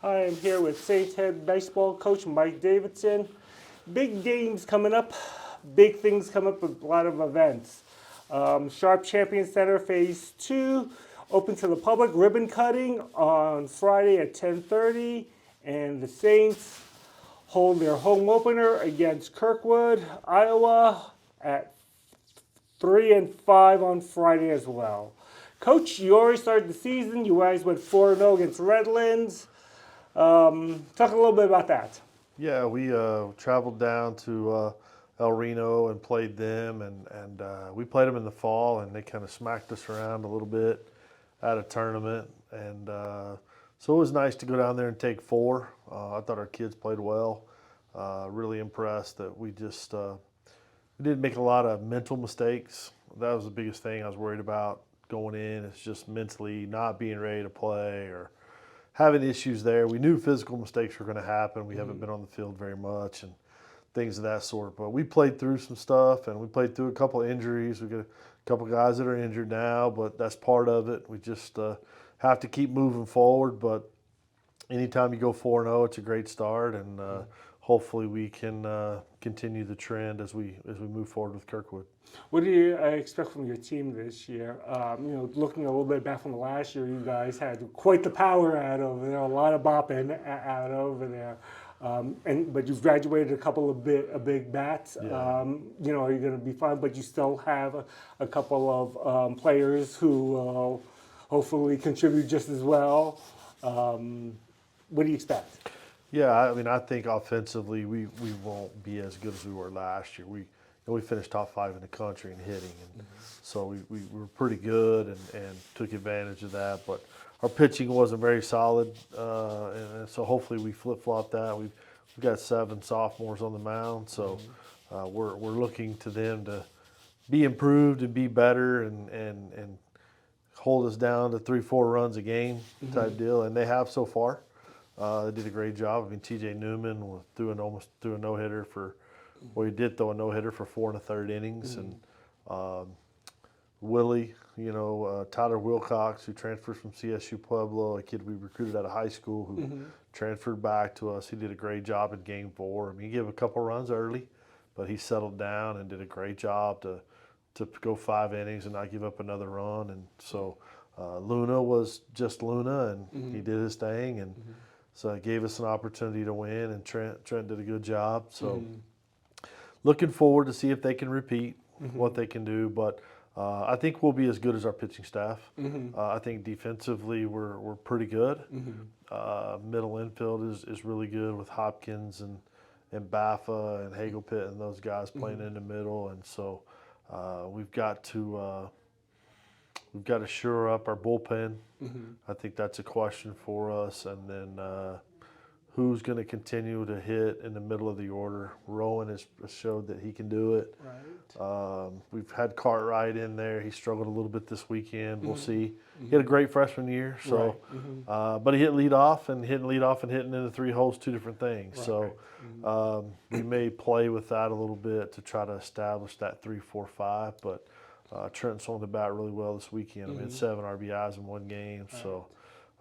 Hi, I'm here with Saints head baseball coach Mike Davidson. Big games coming up, big things coming up with a lot of events. Sharp Champion Center Phase 2 open to the public, ribbon cutting on Friday at 10:30, and the Saints hold their home opener against Kirkwood, Iowa at 3 and 5 on Friday as well. Coach, you already started the season. You guys went 4-0 against Redlands. Talk a little bit about that. Yeah, we traveled down to El Reno and played them, and we played them in the fall, and they kind of smacked us around a little bit at a tournament, and so it was nice to go down there and take 4. I thought our kids played well. Really impressed that we didn't make a lot of mental mistakes. That was the biggest thing I was worried about going in. It's just mentally not being ready to play or having issues there. We knew physical mistakes were going to happen. We haven't been on the field very much and things of that sort. But we played through some stuff, and we played through a couple of injuries. We got a couple of guys that are injured now, but that's part of it. We just have to keep moving forward. But anytime you go 4-0, it's a great start, and hopefully we can continue the trend as we move forward with Kirkwood. What do you expect from your team this year? Looking a little bit back from the last year, you guys had quite the power out over there, a lot of bopping out over there. But you've graduated a couple of big bats. Yeah. Are you going to be fine? But you still have a couple of players who hopefully contribute just as well. What do you expect? Yeah, I mean, I think offensively we won't be as good as we were last year. We finished top 5 in the country in hitting, and so we were pretty good and took advantage of that. But our pitching wasn't very solid, and so hopefully we flip-flop that. We've got 7 sophomores on the mound, so we're looking to them to be improved and be better and hold us down to 3-4 runs a game type deal, and they have so far. They did a great job. I mean, T.J. Newman threw a no-hitter for. Well, he did throw a no-hitter for 4 1/3 innings, and Willie, Tyler Wilcox, who transferred from CSU Pueblo, a kid we recruited out of high school who transferred back to us. He did a great job in Game 4. I mean, he gave a couple runs early, but he settled down and did a great job to go 5 innings and not give up another run. And so Luna was just Luna, and he did his thing, and so it gave us an opportunity to win. And Trent did a good job. So. Looking forward to see if they can repeat what they can do, but I think we'll be as good as our pitching staff. I think defensively we're pretty good. Middle infield is really good with Hopkins and Baffa and Hagelpit and those guys playing in the middle, and so we've got to shore up our bullpen. I think that's a question for us, and then. Who's going to continue to hit in the middle of the order? Rowan has showed that he can do it. Right. We've had Cartwright in there. He struggled a little bit this weekend. We'll see. He had a great freshman year, so but he hit leadoff and hitting into 3 holes, 2 different things. Right. So we may play with that a little bit to try to establish that 3-4-5. But Trent swung the bat really well this weekend. I mean, 7 RBIs in 1 game. Right. So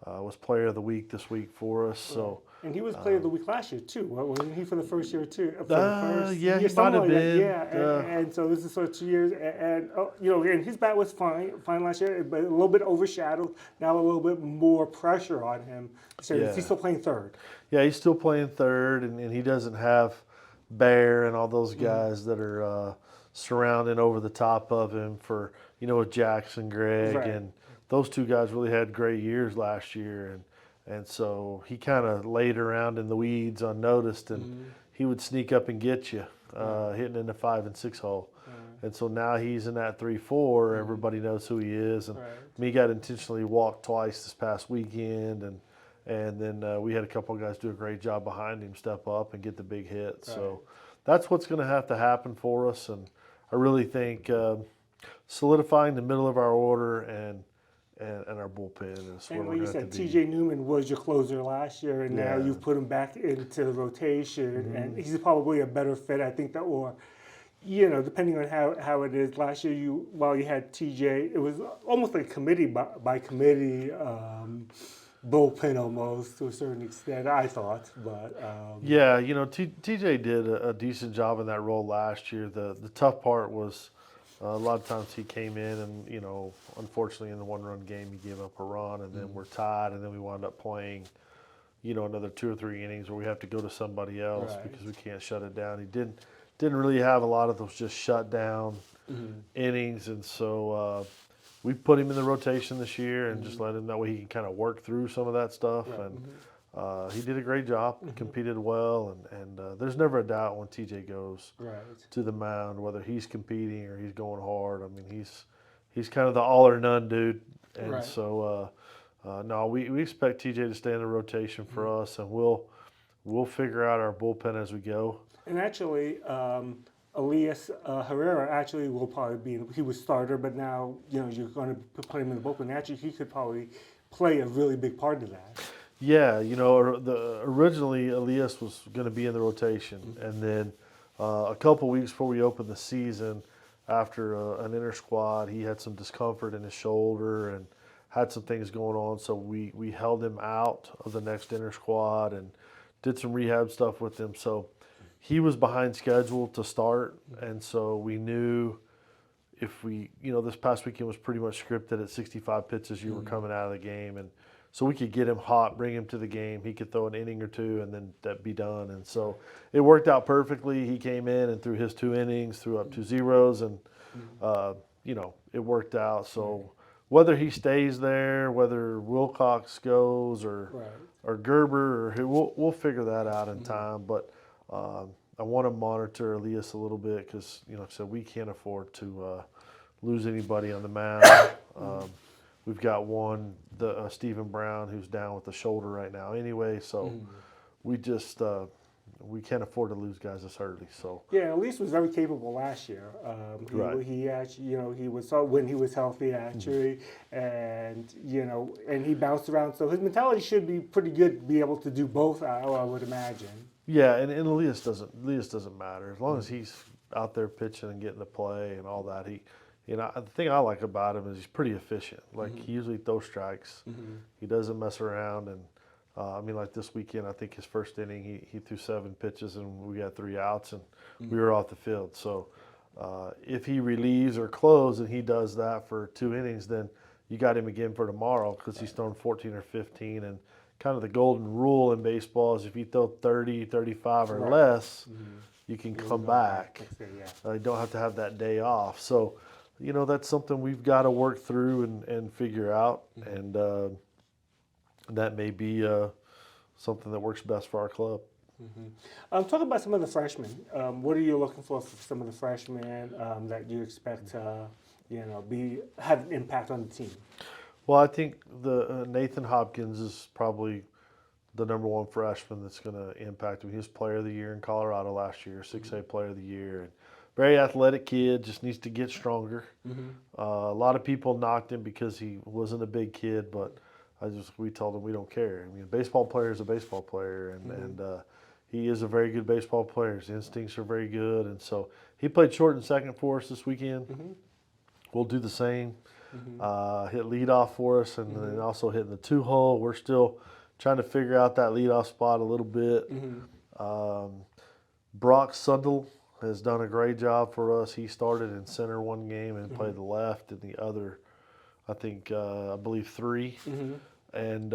was player of the week this week for us. Right. So. And he was player of the week last year too. Wasn't he for the first year too? Yeah, he might have been. And so this is sort of 2 years, and his bat was fine last year, but a little bit overshadowed. Now a little bit more pressure on him. So he's still playing third. Yeah, he's still playing third, and he doesn't have Bear and all those guys that are surrounding over the top of him for with Jackson, Greg, and those 2 guys really had great years last year, and so he kind of laid around in the weeds unnoticed, and he would sneak up and get you, hitting in the 5 and 6 hole. And so now he's in that 3-4. Everybody knows who he is. And he got intentionally walked twice this past weekend, and then we had a couple of guys do a great job behind him, step up and get the big hit. Right. So that's what's going to have to happen for us. And I really think solidifying the middle of our order and our bullpen is and what you said, T.J. Newman was your closer last year, and now you've put him back into the rotation, and he's probably a better fit. I think that, or depending on how it is. Last year, while you had T.J., it was almost like committee by committee bullpen almost to a certain extent, I thought. But Yeah, TJ did a decent job in that role last year. The tough part was a lot of times he came in and, unfortunately in the one-run game he gave up a run and then we're tied and then we wound up playing, another 2 or 3 innings where we have to go to somebody else Right. because we can't shut it down. He didn't really have a lot of those just shut down innings, and so we put him in the rotation this year and just let him that way he can kind of work through some of that stuff. Right. And he did a great job, competed well, and there's never a doubt when TJ goes right. to the mound whether he's competing or he's going hard. I mean, he's kind of the all or none dude, and Right. so no, we expect TJ to stay in the rotation for us, and we'll figure out our bullpen as we go. And actually, Elias Herrera actually will probably he was starter, but now you're going to put him in the bullpen. Actually, he could probably play a really big part of that. Yeah, originally Elias was going to be in the rotation, and then a couple weeks before we opened the season, after an inter squad, he had some discomfort in his shoulder and had some things going on, so we held him out of the next inter squad and did some rehab stuff with him. So he was behind schedule to start, and so we knew if we, this past weekend was pretty much scripted at 65 pitches you were coming out of the game, and so we could get him hot, bring him to the game. He could throw an inning or two, and then that'd be done. And so it worked out perfectly. He came in and threw his 2 innings, threw up 2 zeros, and it worked out. So whether he stays there, whether Wilcox goes or Right. or Gerber, or who, we'll figure that out in time. But I want to monitor Elias a little bit because so we can't afford to lose anybody on the mound. We've got Stephen Brown, who's down with the shoulder right now anyway. So we just we can't afford to lose guys this early. So Yeah, Elise was very capable last year. Right. He actually, he was when he was healthy actually, and and he bounced around. So his mentality should be pretty good to be able to do both. I would imagine. yeah, and Elias doesn't matter as long as he's out there pitching and getting the play and all that. The thing I like about him is he's pretty efficient. Like he usually throws strikes. He doesn't mess around, and like this weekend, I think his first inning he threw 7 pitches and we got 3 outs and we were off the field. So if he relieves or closes and he does that for 2 innings, then you got him again for tomorrow because he's thrown 14 or 15. And kind of the golden rule in baseball is if you throw 30, 35 or Right. less, you can come back. Yeah. You don't have to have that day off. So, that's something we've got to work through and figure out. And that may be something that works best for our club. Talk about some of the freshmen. What are you looking for some of the freshmen that you expect to, have an impact on the team? Well, I think the Nathan Hopkins is probably the number 1 freshman that's going to impact him. He was Player of the Year in Colorado last year, 6A Player of the Year, and very athletic kid. Just needs to get stronger. A lot of people knocked him because he wasn't a big kid, but we told him we don't care. I mean, a baseball player is a baseball player, and he is a very good baseball player. His instincts are very good, and so he played short and second for us this weekend. We'll do the same. Hit leadoff for us, and then also hitting the 2-hole. We're still trying to figure out that leadoff spot a little bit. Brock Sundel has done a great job for us. He started in center one game and played the left, and the other, I believe 3. And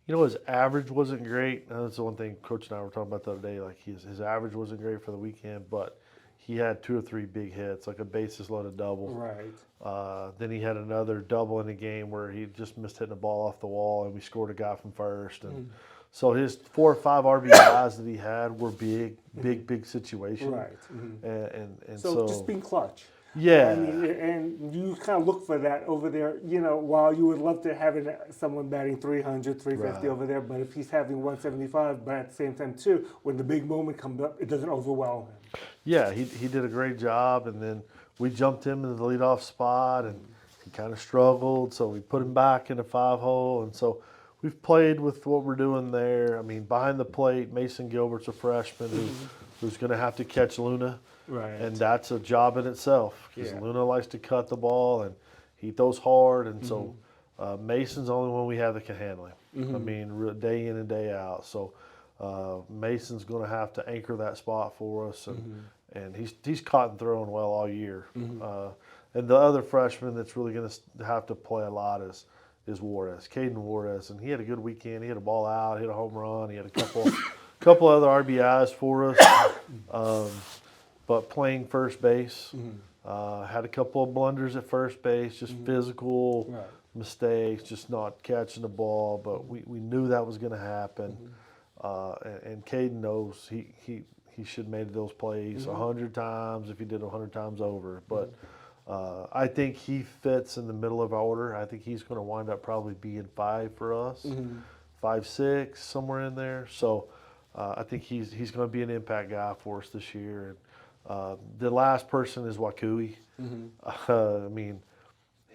his average wasn't great. That's the one thing Coach and I were talking about the other day. Like his average wasn't great for the weekend, but he had 2 or 3 big hits, like a bases loaded double. Right. Then he had another double in the game where he just missed hitting the ball off the wall, and we scored a guy from first. And so his 4 or 5 RBIs that he had were big situations. Right. And So just being clutch. yeah. I mean, and you kind of look for that over there, while you would love to have someone batting 300, 350 Right. over there, but if he's having 175, but at the same time, too, when the big moment comes up, it doesn't overwhelm him. Yeah, he did a great job, and then we jumped him into the leadoff spot, and he kind of struggled, so we put him back in the 5-hole, and so we've played with what we're doing there. I mean, behind the plate, Mason Gilbert's a freshman who's going to have to catch Luna. Right. And that's a job in itself because Yeah. Luna likes to cut the ball and he throws hard. And so Mason's the only one we have that can handle him. I mean, day in and day out. So Mason's going to have to anchor that spot for us, and he's caught and thrown well all year. And the other freshman that's really going to have to play a lot is Juarez, Caden Juarez, and he had a good weekend. He had a ball out, hit a home run, he had a couple other RBIs for us. But playing first base, had a couple of blunders at first base, just physical mistakes, just not catching the ball. But we knew that was going to happen, and Caden knows he should have made those plays 100 times if he did 100 times over. But I think he fits in the middle of our order. I think he's going to wind up probably being 5 for us, 5, 6, somewhere in there. So I think he's going to be an impact guy for us this year. And the last person is Wakui. I mean,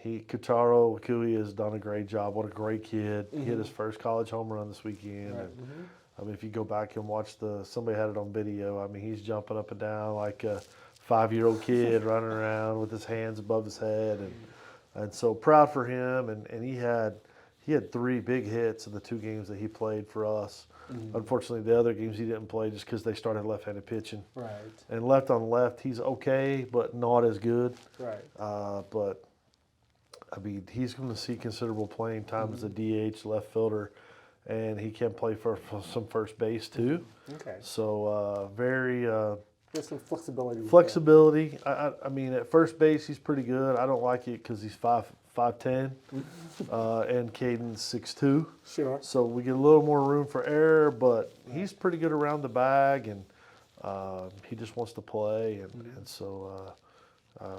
Kutaro Wakui has done a great job. What a great kid. He hit his first college home run this weekend. Right. And, I mean, if you go back and watch somebody had it on video, I mean, he's jumping up and down like a 5-year-old kid running around with his hands above his head. And so proud for him. And he had 3 big hits in the 2 games that he played for us. Unfortunately, the other games he didn't play just because they started left-handed pitching. Right. And left on left, he's okay, but not as good. Right. But, I mean, he's going to see considerable playing time as a DH left fielder, and he can play for some first base too. Okay. So very. There's some flexibility. Flexibility. I mean, at first base, he's pretty good. I don't like it because he's 5'10", and Caden's 6'2". Sure. So we get a little more room for error, but he's pretty good around the bag, and he just wants to play, and so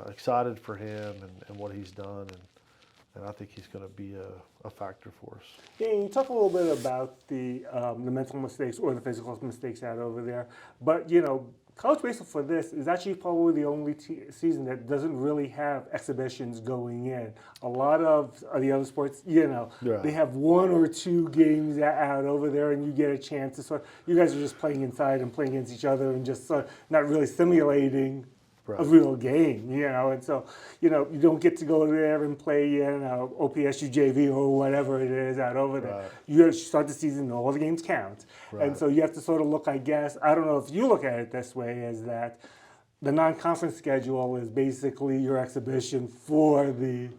excited for him and what he's done, and I think he's going to be a factor for us. Yeah, you talk a little bit about the mental mistakes or the physical mistakes out over there, but college baseball for this is actually probably the only season that doesn't really have exhibitions going in. A lot of the other sports, they have 1 or 2 games out over there, and you get a chance to you guys are just playing inside and playing against each other and just not really simulating a real game, and so, you don't get to go there and play, OPSU JV or whatever it is out over there. Right. You start the season and all the games count. Right. And so you have to sort of look, I guess, I don't know if you look at it this way, is that the non-conference schedule is basically your exhibition for the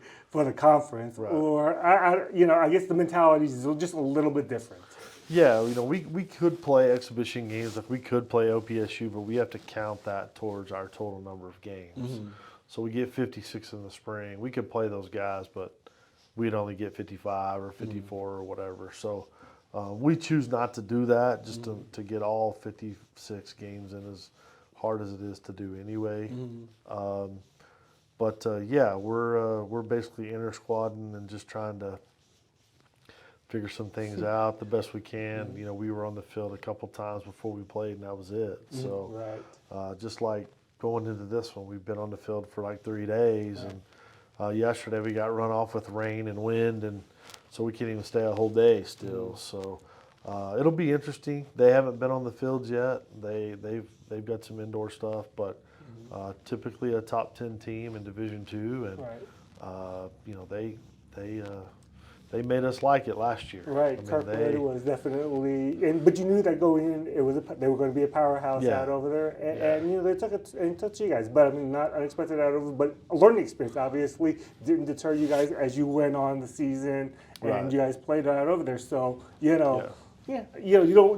conference, or, I guess the mentality is just a little bit different. Yeah, we could play exhibition games, like we could play OPSU, but we have to count that towards our total number of games. So we get 56 in the spring. We could play those guys, but we'd only get 55 or 54 or whatever. So we choose not to do that, just to get all 56 games in, as hard as it is to do anyway. But yeah, we're basically inter-squadding and just trying to figure some things out the best we can. We were on the field a couple times before we played, and that was it. So just like going into this one, we've been on the field for like 3 days, and yesterday we got run off with rain and wind, and so we can't even stay a whole day still. So it'll be interesting. They haven't been on the fields yet. They've got some indoor stuff, but typically a top 10 team in Division II, and they made us like it last year. Right, Carpenter was definitely, but you knew that going in, they were going to be a powerhouse out over there, and they took it and touched you guys. But I mean, not unexpected out over, but a learning experience obviously didn't deter you guys as you went on the season, and you guys played out over there. So you don't.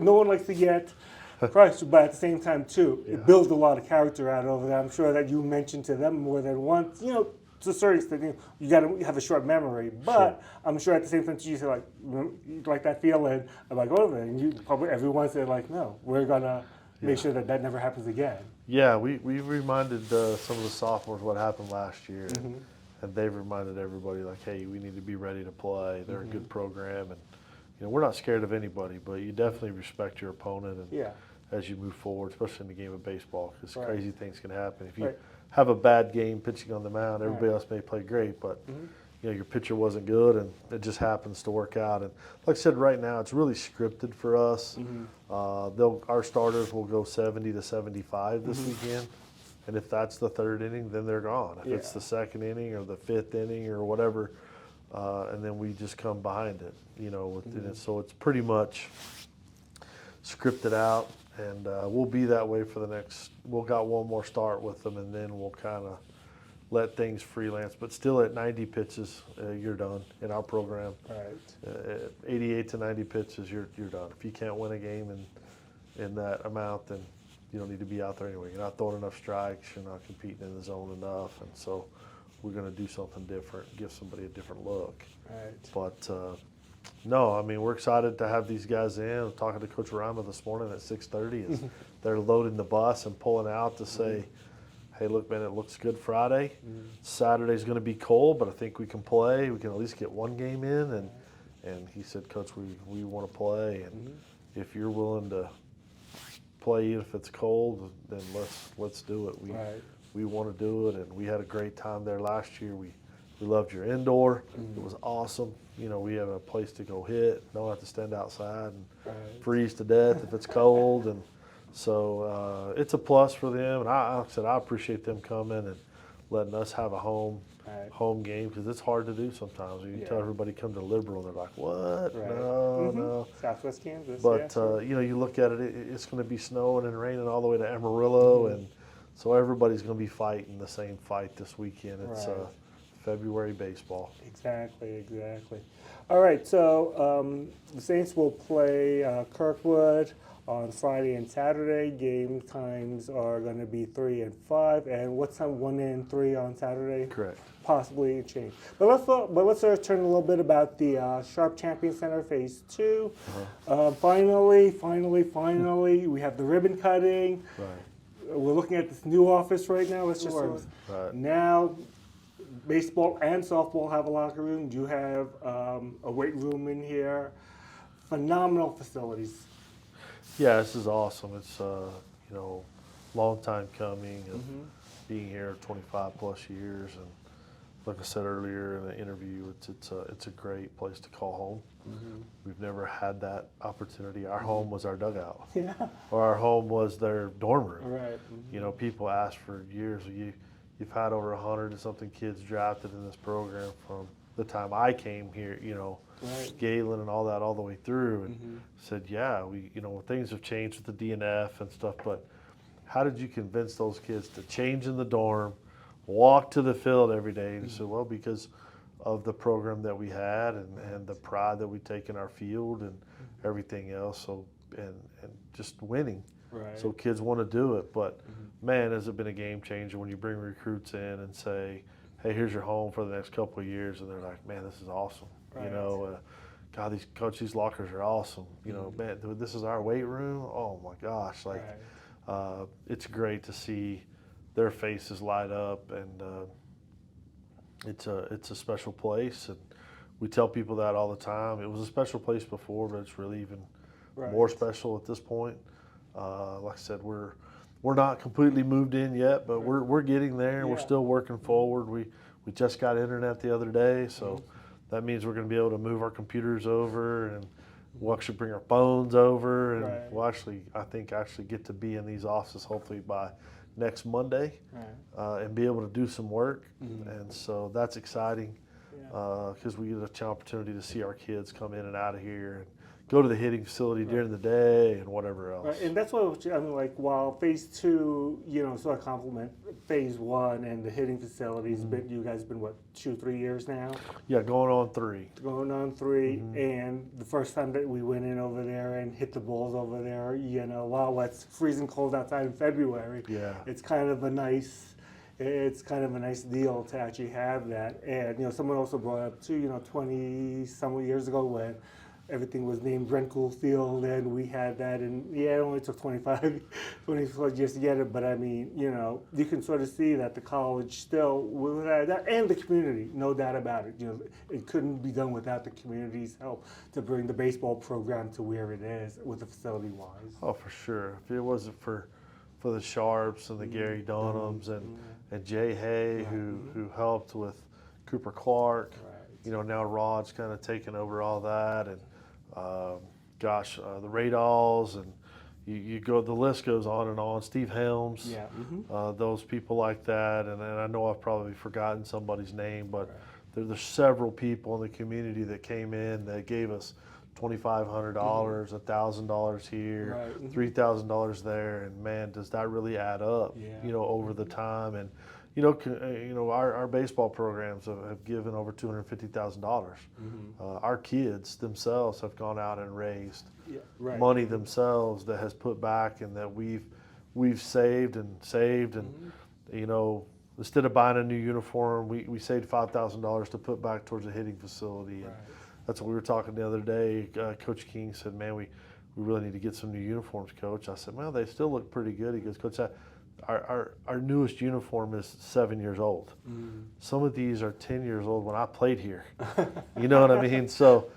No one likes to get crushed, but at the same time too, it builds a lot of character out over there. I'm sure that you mentioned to them more than once. To a certain extent, you got to have a short memory, but I'm sure at the same time you say like that feeling about going over there, and you probably everyone said like, no, we're gonna make sure that never happens again. Yeah, we reminded some of the sophomores what happened last year, and they've reminded everybody like, hey, we need to be ready to play. They're a good program, and we're not scared of anybody, but you definitely respect your opponent, and as you move forward, especially in the game of baseball, because crazy things can happen if you. Have a bad game pitching on the mound. Everybody else may play great, but your pitcher wasn't good, and it just happens to work out. And like I said, right now it's really scripted for us. Our starters will go 70 to 75 this weekend, and if that's the 3rd inning, then they're gone. If it's the 2nd inning or the 5th inning or whatever, and then we just come behind it, within it. So it's pretty much scripted out, and we'll be that way for the next. We'll got one more start with them, and then we'll kind of let things freelance. But still, at 90 pitches, you're done in our program. Right. 88 to 90 pitches, you're done. If you can't win a game in that amount, then you don't need to be out there anyway. You're not throwing enough strikes. You're not competing in the zone enough, and so we're going to do something different, give somebody a different look. Right. But no, I mean, we're excited to have these guys in. I was talking to Coach Rima this morning at 6:30 as they're loading the bus and pulling out to say, hey, look, man, it looks good Friday. Saturday's going to be cold, but I think we can play. We can at least get one game in. And he said, Coach, we want to play. And if you're willing to play even if it's cold, then let's do it. We want to do it, and we had a great time there last year. We loved your indoor. It was awesome. We have a place to go hit. Don't have to stand outside and freeze to death if it's cold. And so it's a plus for them. And like I said, I appreciate them coming and letting us have a home game, because it's hard to do sometimes. You tell everybody come to Liberal, they're like, what? Right. No. Southwest Kansas. But you look at it, it's going to be snowing and raining all the way to Amarillo, and so everybody's going to be fighting the same fight this weekend. It's February baseball. Exactly. All right, so the Saints will play Kirkwood on Friday and Saturday. Game times are going to be 3 and 5. And what's time? 1 and 3 on Saturday? Correct. Possibly change. But let's turn a little bit about the Sharp Champion Center Phase 2. Finally, we have the ribbon cutting. Right. We're looking at this new office right now. Let's just Right. now. Baseball and softball have a locker room. You have a weight room in here. Phenomenal facilities. Yeah, this is awesome. It's long time coming, of being here 25 plus years, and like I said earlier in the interview, it's a great place to call home. We've never had that opportunity. Our home was our dugout, or our home was their dorm room. Right. People ask for years. You've had over 100 and something kids drafted in this program from the time I came here, Galen and all that, all the way through, and said, things have changed with the DNF and stuff, but how did you convince those kids to change in the dorm, walk to the field every day? And he said, well, because of the program that we had and the pride that we take in our field and everything else, so and just winning. Right. So kids want to do it, but man, has it been a game changer when you bring recruits in and say, hey, here's your home for the next couple of years, and they're like, man, this is awesome. Right. God, these lockers are awesome. Man, this is our weight room. Oh my gosh, it's great to see their faces light up, and it's a special place, and we tell people that all the time. It was a special place before, but it's really even more special at this point. Like I said, we're not completely moved in yet, but we're getting there. And we're still working forward. We just got internet the other day, so that means we're going to be able to move our computers over, and we'll actually bring our phones over, and we'll actually get to be in these offices hopefully by next Monday, and be able to do some work. And so that's exciting, because we get an opportunity to see our kids come in and out of here and go to the hitting facility during the day and whatever else. Right. And that's what I mean. Like, while Phase 2, sort of complement Phase 1 and the hitting facilities, but you guys have been 2-3 years now? Yeah, going on 3. Going on 3, and the first time that we went in over there and hit the balls over there, while it's freezing cold outside in February, it's kind of a nice deal to actually have that. And someone also brought up too, 20 years ago when everything was named Rencool Field, and we had that, and it only took 25 years to get it, but I mean, you can sort of see that the college still will have that, and the community, no doubt about it. It couldn't be done without the community's help to bring the baseball program to where it is with the facility-wise. Oh, for sure. If it wasn't for the Sharps and the Gary Dunhams and Jay Hay, who helped with Cooper Clark, now Rod's kind of taken over all that, and the Radals, and you go, the list goes on and on. Steve Helms, those people like that, and I know I've probably forgotten somebody's name, but there's several people in the community that came in that gave us $2,500, $1,000 here, Right. $3,000 there, and man, does that really add up? Yeah. Over the time, and our baseball programs have given over $250,000. Our kids themselves have gone out and raised Yeah. Right. money themselves that has put back, and that we've saved and saved, and instead of buying a new uniform, we saved $5,000 to put back towards a hitting facility. And Right. that's what we were talking the other day. Coach King said, "Man, we really need to get some new uniforms, Coach." I said, "Well, they still look pretty good." He goes, "Coach, our newest uniform is 7 years old. Some of these are 10 years old when I played here." You know what I mean? So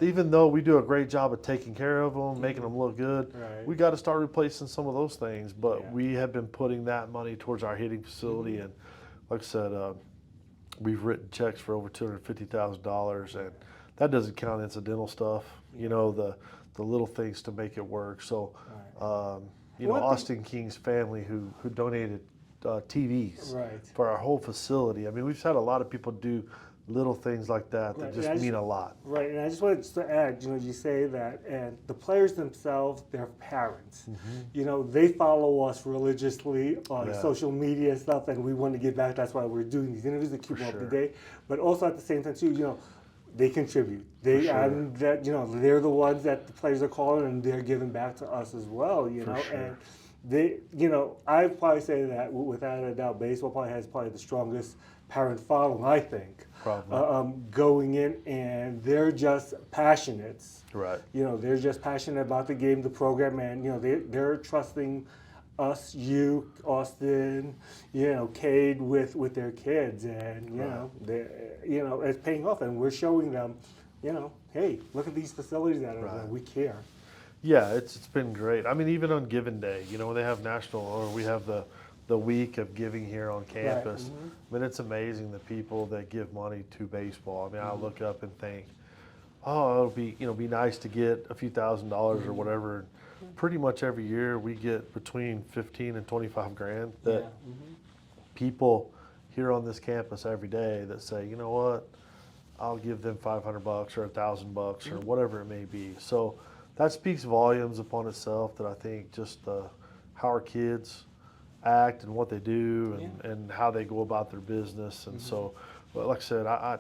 even though we do a great job of taking care of them, making them look good, Right. we got to start replacing some of those things. But Yeah. we have been putting that money towards our hitting facility, and like I said, we've written checks for over $250,000, and that doesn't count incidental stuff. The little things to make it work. So. Austin King's family who donated TVs Right. for our whole facility. I mean, we've had a lot of people do little things like that Right. just mean a lot. Right, and I just wanted to add, you say that, and the players themselves, their parents, they follow us religiously on Yeah. social media and stuff, and we want to give back. That's why we're doing these interviews to keep them up to sure. date. But also at the same time, too, they contribute. They, sure. and that, they're the ones that the players are calling, and they're giving back to us as well. For sure. And they, I'd probably say that without a doubt, baseball probably has the strongest parent following, I think. Probably. Going in, and they're just passionate. Right. They're just passionate about the game, the program, and they're trusting us, you, Austin, Cade with their kids, and they it's paying off, and we're showing them, hey, look at these facilities that are there. Right. We care. Yeah, it's been great. I mean, even on Giving Day, when they have we have the week of giving here on campus. Right. I mean, it's amazing the people that give money to baseball. I mean, I look up and think, oh, it'll be nice to get a few $1,000s or whatever. Pretty much every year we get between 15 and 25 grand that people here on this campus every day that say, you know what, I'll give them $500 or $1,000 or whatever it may be. So that speaks volumes upon itself, that I think just how our kids act and what they do and how they go about their business. And so, but like I said,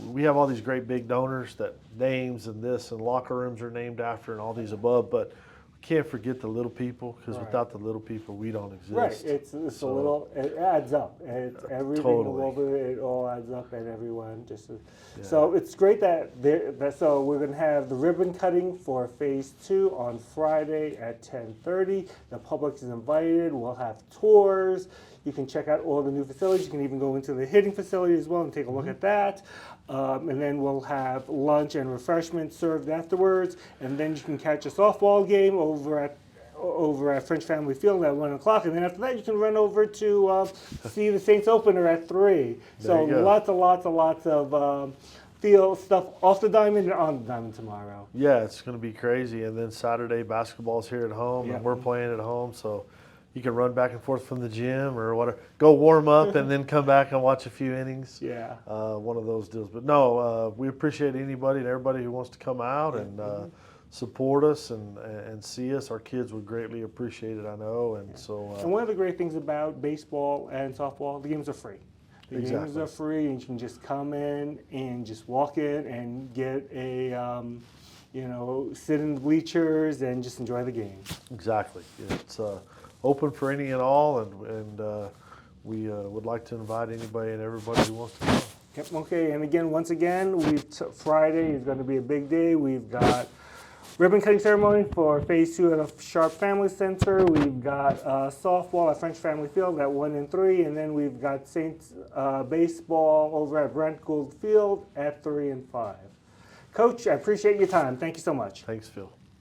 we have all these great big donors that names and this and locker rooms are named after and all these above, but we can't forget the little people, because Right. without the little people, we don't exist. Right, it's a little, it adds up. It's everything Totally. over it all adds up, and everyone just. So it's great so we're gonna have the ribbon cutting for phase 2 on Friday at 10:30. The public is invited. We'll have tours. You can check out all the new facilities. You can even go into the hitting facility as well and take a look at that. And then we'll have lunch and refreshments served afterwards. And then you can catch a softball game over at French Family Field at 1 o'clock. And then after that, you can run over to see the Saints opener at 3. So There you go. lots of field stuff off the diamond and on the diamond tomorrow. Yeah, it's going to be crazy. And then Saturday, basketball's here at home, Yeah. and we're playing at home. So you can run back and forth from the gym or whatever, go warm up and then come back and watch a few innings. Yeah. One of those deals. But no, we appreciate anybody and everybody who wants to come out and support us and see us. Our kids would greatly appreciate it, I know. And so. And one of the great things about baseball and softball, the games are free. The games Exactly. are free, and you can just come in and just walk in and get a, sit in the bleachers and just enjoy the game. Exactly. It's open for any and all, and we would like to invite anybody and everybody who wants to come. Yep, okay, and again, once again, Friday is going to be a big day. We've got ribbon cutting ceremony for phase 2 at the Sharp Family Center. We've got softball at French Family Field at 1 and 3, and then we've got Saints baseball over at Brent Gould Field at 3 and 5. Coach, I appreciate your time. Thank you so much. Thanks, Phil.